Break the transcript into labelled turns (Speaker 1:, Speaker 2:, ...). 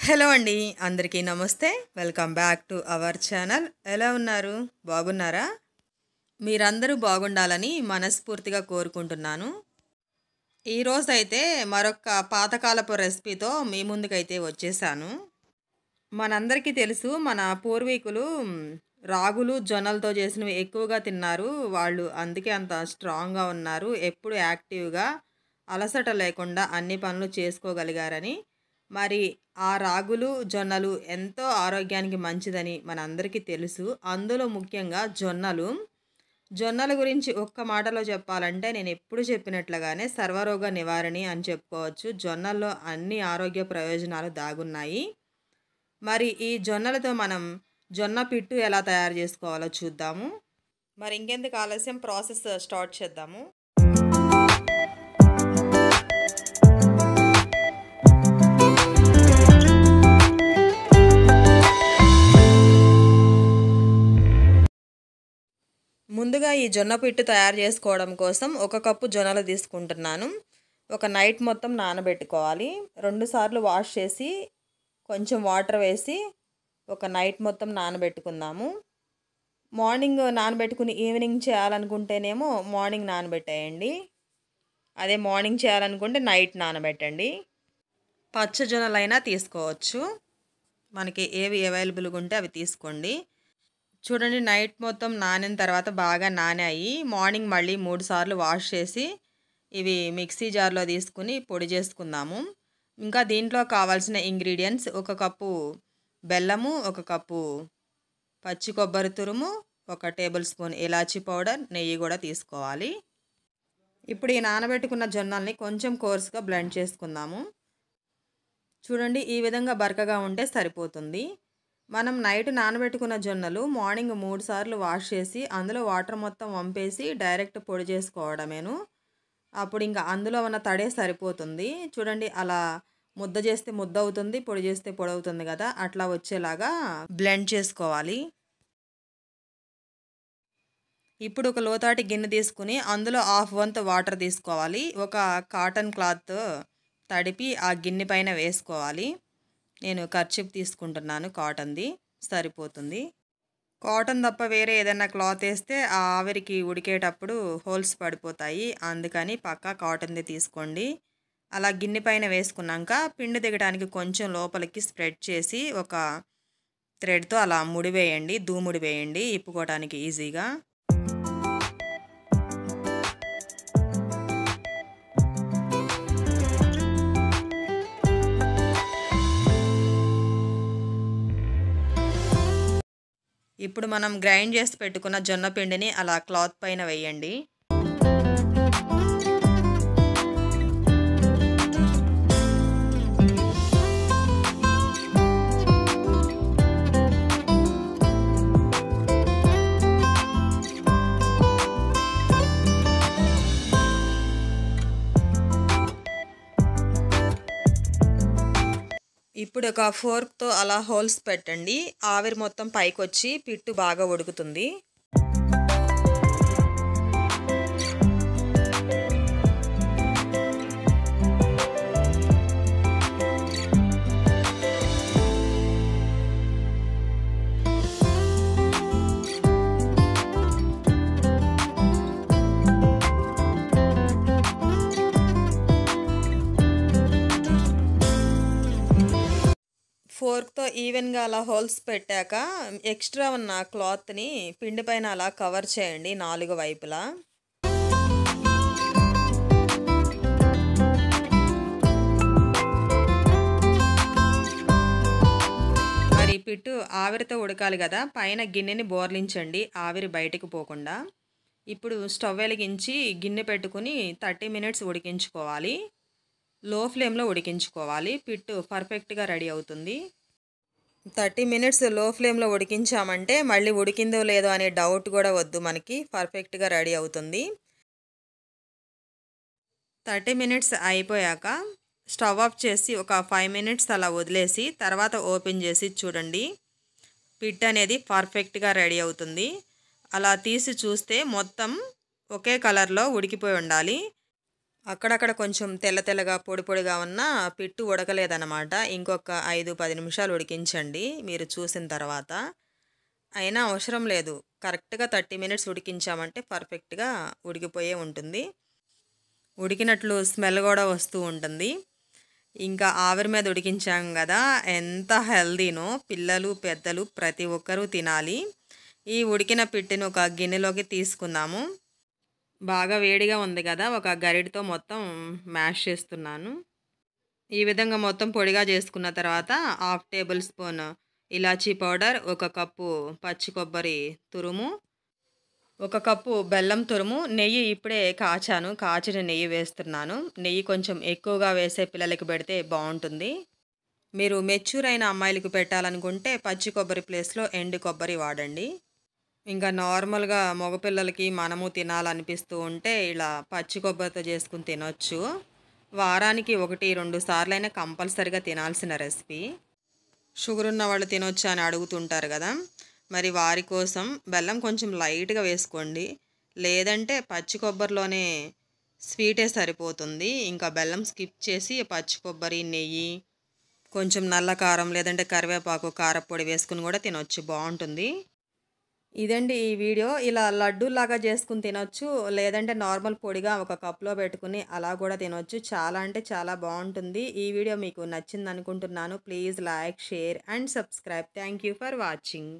Speaker 1: Hello అండి, అందరికీ నమస్తే. Welcome back to our channel. ఎలా ఉన్నారు? బాగున్నారా? మీరందరూ బాగుండాలని మనస్ఫూర్తిగా కోరుకుంటున్నాను. ఈరోజైతే మరొక పాతకాలపు రెసిపీతో మీ ముందుకైతే వచ్చేసాను. మనందరికీ తెలుసు, మన పూర్వీకులు రాగులు, జొన్నలతో చేసినవి ఎక్కువగా తిన్నారు. వాళ్ళు అందుకే అంత స్ట్రాంగ్గా ఉన్నారు. ఎప్పుడు యాక్టివ్గా, అలసట లేకుండా అన్ని పనులు చేసుకోగలిగారని. మరి ఆ రాగులు, జొన్నలు ఎంతో ఆరోగ్యానికి మంచిదని మనందరికీ తెలుసు. అందులో ముఖ్యంగా జొన్నల గురించి ఒక్క మాటలో చెప్పాలంటే నేను ఎప్పుడు చెప్పినట్లుగానే సర్వరోగ నివారణి అని చెప్పుకోవచ్చు. జొన్నల్లో అన్ని ఆరోగ్య ప్రయోజనాలు దాగున్నాయి. మరి ఈ జొన్నలతో మనం జొన్న పిట్టు ఎలా తయారు చేసుకోవాలో చూద్దాము. మరి ఇంకెందుకు ఆలస్యం, ప్రాసెస్ స్టార్ట్ చేద్దాము. ముందుగా ఈ జొన్న పిట్టు తయారు చేసుకోవడం కోసం 1 కప్పు జొన్నలు తీసుకుంటున్నాను. ఒక నైట్ మొత్తం నానబెట్టుకోవాలి. 2 సార్లు వాష్ చేసి కొంచెం వాటర్ వేసి ఒక నైట్ మొత్తం నానబెట్టుకుందాము. మార్నింగ్ నానబెట్టుకుని ఈవినింగ్ చేయాలనుకుంటేనేమో మార్నింగ్ నానబెట్టేయండి. అదే మార్నింగ్ చేయాలనుకుంటే నైట్ నానబెట్టండి. పచ్చ జొన్నలైనా తీసుకోవచ్చు, మనకి ఏవి అవైలబుల్గా ఉంటే అవి తీసుకోండి. చూడండి, నైట్ మొత్తం నానిన తర్వాత బాగా నానాయి. మార్నింగ్ మళ్ళీ 3 సార్లు వాష్ చేసి ఇవి మిక్సీ జార్లో తీసుకుని పొడి చేసుకుందాము. ఇంకా దీంట్లో కావాల్సిన ఇంగ్రీడియంట్స్: 1 కప్పు బెల్లము, 1 కప్పు పచ్చి కొబ్బరి తురుము, 1 టేబుల్ స్పూన్ ఇలాచీ పౌడర్, నెయ్యి కూడా తీసుకోవాలి. ఇప్పుడు ఈ నానబెట్టుకున్న జొన్నల్ని కొంచెం కోర్స్గా బ్లెండ్ చేసుకుందాము. చూడండి, ఈ విధంగా బరకగా ఉంటే సరిపోతుంది. మనం నైట్ నానబెట్టుకున్న జొన్నలు మార్నింగ్ 3 సార్లు వాష్ చేసి అందులో వాటర్ మొత్తం వంపేసి డైరెక్ట్ పొడి చేసుకోవడమేను. అప్పుడు ఇంకా అందులో ఉన్న తడే సరిపోతుంది. చూడండి, అలా ముద్ద చేస్తే ముద్ద అవుతుంది, పొడి చేస్తే పొడి అవుతుంది కదా, అట్లా వచ్చేలాగా బ్లెండ్ చేసుకోవాలి. ఇప్పుడు ఒక లోతాటి గిన్నె తీసుకుని అందులో 1/2 వంతు వాటర్ తీసుకోవాలి. ఒక కాటన్ క్లాత్ తడిపి ఆ గిన్నె పైన వేసుకోవాలి. నేను కర్చీఫ్ తీసుకుంటున్నాను, కాటన్ది సరిపోతుంది. కాటన్ తప్ప వేరే ఏదైనా క్లాత్ వేస్తే ఆ ఆవిరికి ఉడికేటప్పుడు హోల్స్ పడిపోతాయి. అందుకని పక్కా కాటన్ది తీసుకోండి. అలా గిన్నె పైన వేసుకున్నాక పిండి దిగడానికి కొంచెం లోపలికి స్ప్రెడ్ చేసి ఒక థ్రెడ్తో అలా ముడివేయండి, దూముడి వేయండి, ఇప్పుకోవడానికి ఈజీగా. ఇప్పుడు మనం గ్రైండ్ చేసి పెట్టుకున్న జొన్న పిండిని అలా క్లాత్ పైన వేయండి. ఇప్పుడు ఒక ఫోర్క్తో అలా హోల్స్ పెట్టండి. ఆవిరి మొత్తం పైకి వచ్చి పిట్టు బాగా ఉడుకుతుంది. ఫోర్క్తో ఈవెన్గా అలా హోల్స్ పెట్టాక ఎక్స్ట్రా ఉన్న క్లాత్ని పిండి పైన అలా కవర్ చేయండి 4 వైపులా. మరి పిట్టు ఆవిరితో ఉడకాలి కదా, పైన గిన్నెని బోర్లించండి ఆవిరి బయటకు పోకుండా. ఇప్పుడు స్టవ్ వెలిగించి గిన్నె పెట్టుకుని 30 మినిట్స్ ఉడికించుకోవాలి. లో ఫ్లేమ్లో ఉడికించుకోవాలి. పిట్టు పర్ఫెక్ట్గా రెడీ అవుతుంది. 30 మినిట్స్ లో ఫ్లేమ్లో ఉడికించామంటే మళ్ళీ ఉడికిందో లేదో అనే డౌట్ కూడా వద్దు, మనకి పర్ఫెక్ట్గా రెడీ అవుతుంది. 30 మినిట్స్ అయిపోయాక స్టవ్ ఆఫ్ చేసి ఒక 5 మినిట్స్ అలా వదిలేసి తర్వాత ఓపెన్ చేసి చూడండి, పిట్ అనేది పర్ఫెక్ట్గా రెడీ అవుతుంది. అలా తీసి చూస్తే మొత్తం ఒకే కలర్లో ఉడికిపోయి ఉండాలి. అక్కడక్కడ కొంచెం తెల్ల తెల్లగా పొడి పొడిగా ఉన్న పిట్టు ఉడకలేదన్నమాట. ఇంకొక 5-10 నిమిషాలు ఉడికించండి మీరు చూసిన తర్వాత. అయినా అవసరం లేదు. కరెక్ట్‌గా 30 మినిట్స్ ఉడికించామంటే పర్ఫెక్ట్‌గా ఉడికిపోయే ఉంటుంది. ఉడికినట్లు స్మెల్ గూడా వస్తూ ఉంటుంది. ఇంకా ఆవిరి మీద ఉడికించాం గదా! ఎంత హెల్తీనో పిల్లలు, పెద్దలు ప్రతి ఒక్కరూ తినాలి. ఈ ఉడికిన పిట్టిని ఒక గిన్నెలోకి తీసుకుందాము. బాగా వేడిగా ఉంది గదా! ఒక గరిటెతో మొత్తం మ్యాష్ చేస్తున్నాను. ఈ విధంగా మొత్తం పొడిగా చేసుకున్న తర్వాత హాఫ్ టేబుల్ స్పూన్ ఇలాచీ పౌడర్, ఒక కప్పు పచ్చి కొబ్బరి తురుము, ఒక కప్పు బెల్లం తురుము, నెయ్యి ఇప్పుడే కాచాను. కాచిన నెయ్యి వేస్తున్నాను. నెయ్యి కొంచెం ఎక్కువగా వేసే పిల్లలకి పెడితే బావుంటుంది. మీరు మెచ్యూర్ అయిన అమ్మాయిలకి పెట్టాలనుకుంటే పచ్చి కొబ్బరి ప్లేస్‌లో ఎండు కొబ్బరి వాడండి. ఇంకా నార్మల్‌గా మగపిల్లలకి మనము తినాలనిపిస్తూ ఉంటే ఇలా పచ్చి కొబ్బరితో చేసుకొని తినొచ్చు. వారానికి 1, 2 సార్లైనా కంపల్సరీగా తినాల్సిన రెసిపీ. షుగర్ ఉన్న వాళ్ళు తినొచ్చా అని అడుగుతుంటారు గదా! మరి వారి కోసం బెల్లం కొంచెం లైట్‌గా వేసుకోండి. లేదంటే పచ్చి కొబ్బరిలోనే స్వీటే సరిపోతుంది. ఇంకా బెల్లం స్కిప్ చేసి పచ్చి కొబ్బరి, నెయ్యి, కొంచెం నల్ల కారం లేదంటే కరివేపాకు, కారప్పొడి వేసుకొని గూడా తినొచ్చు బావుంటుంది. ఇదండి ఈ వీడియో. ఇలా లడ్డూలాగా చేసుకొని తినొచ్చు. లేదంటే నార్మల్ పొడిగా ఒక కప్‌లో పెట్టుకొని అలా కూడా తినొచ్చు. చాలా అంటే చాలా బావుంటుంది. ఈ వీడియో మీకు నచ్చిందనుకుంటున్నాను. Please like, share and subscribe. Thank you for watching.